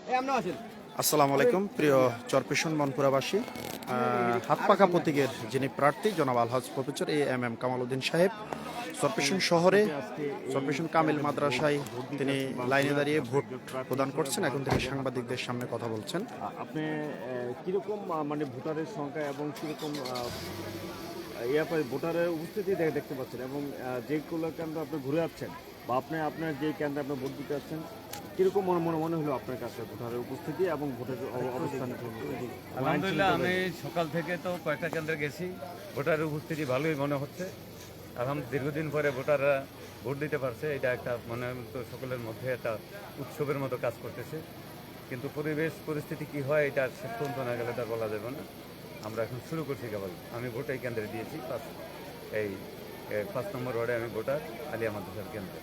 আসসালামু আলাইকুম প্রিয় চরপেশন মনপুরাবাসী। হাতপাকা প্রতীকের যিনি প্রার্থী জনাব আলহাজ প্রফেসর এম কামাল উদ্দিন সাহেব চরপেশন শহরে চরপেশন কামিল মাদ্রাসায় তিনি লাইনে দাঁড়িয়ে ভোট প্রদান করছেন। এখন থেকে সাংবাদিকদের সামনে কথা বলছেন। আপনি কিরকম মানে ভোটারের সংখ্যা এবং কিরকম ভোটারের উপস্থিতি দেখতে পাচ্ছেন এবং যেগুলো কেন্দ্র আপনি ঘুরে যাচ্ছেন বা আপনার যে কেন্দ্রে আপনি ভোট দিতে যাচ্ছেন কিরকম মনে হলো আপনার কাছে ভোটারের উপস্থিতি এবং ভোটের অবস্থান? আলহামদুলিল্লাহ, আমি সকাল থেকে তো কয়েকটা কেন্দ্রে গেছি, ভোটারের উপস্থিতি ভালোই মনে হচ্ছে। দীর্ঘদিন পরে ভোটাররা ভোট দিতে পারছে, এটা একটা মনে তো সকলের মধ্যে একটা উৎসবের মতো কাজ করতেছে। কিন্তু পরিস্থিতি কি হয় এটা শেষ পর্যন্ত না গেলে তা বলা যাবে না। আমরা এখন শুরু করছি কেবল। আমি ভোট এই কেন্দ্রে দিয়েছি, 5 নম্বর ওয়ার্ডে আমি ভোটার, আলিয়া মাদ্রাসার কেন্দ্রে।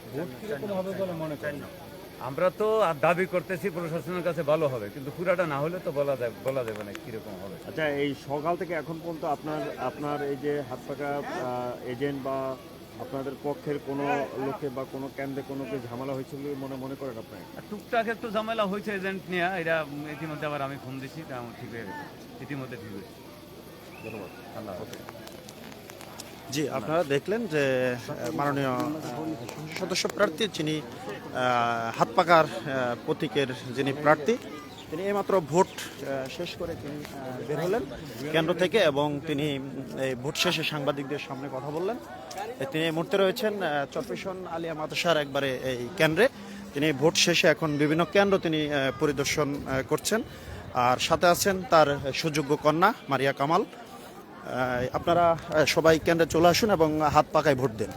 আমরা তো দাবি করতেছি প্রশাসনের কাছে ভালো হবে, কিন্তু পুরাটা না হলে তো বলা যাবে না কিরকম হবে। আচ্ছা, এই সকাল থেকে এখন পর্যন্ত আপনার এই যে হাতপাকা এজেন্ট বা আপনাদের পক্ষের কোনো লোকে বা কোনো কেন্দ্রে কোনো ঝামেলা হয়েছিল মনে করেন আপনি? টুকটাক একটু ঝামেলা হয়েছে এজেন্ট নিয়ে, এটা ইতিমধ্যে আবার আমি ফোন দিচ্ছি, তা ঠিক হয়ে গেছে, ইতিমধ্যে ঠিক হয়েছে। ধন্যবাদ। আল্লাহ। জি, আপনারা দেখলেন যে মাননীয় সংসদ সদস্য প্রার্থী যিনি হাতপাকার প্রতীকের যিনি প্রার্থী, তিনি এইমাত্র ভোট শেষ করে তিনি বের হলেন কেন্দ্র থেকে এবং তিনি এই ভোট শেষে সাংবাদিকদের সামনে কথা বললেন। তিনি এই মুহূর্তে রয়েছেন চরপেশন আলিয়া মাদ্রাসার একবারে এই কেন্দ্রে। তিনি ভোট শেষে এখন বিভিন্ন কেন্দ্র তিনি পরিদর্শন করছেন, আর সাথে আছেন তার সুযোগ্য কন্যা মারিয়া কামাল। আপনারা সবাই কেন্দ্রে চলে আসুন এবং হাত পাকায় ভোট দেন।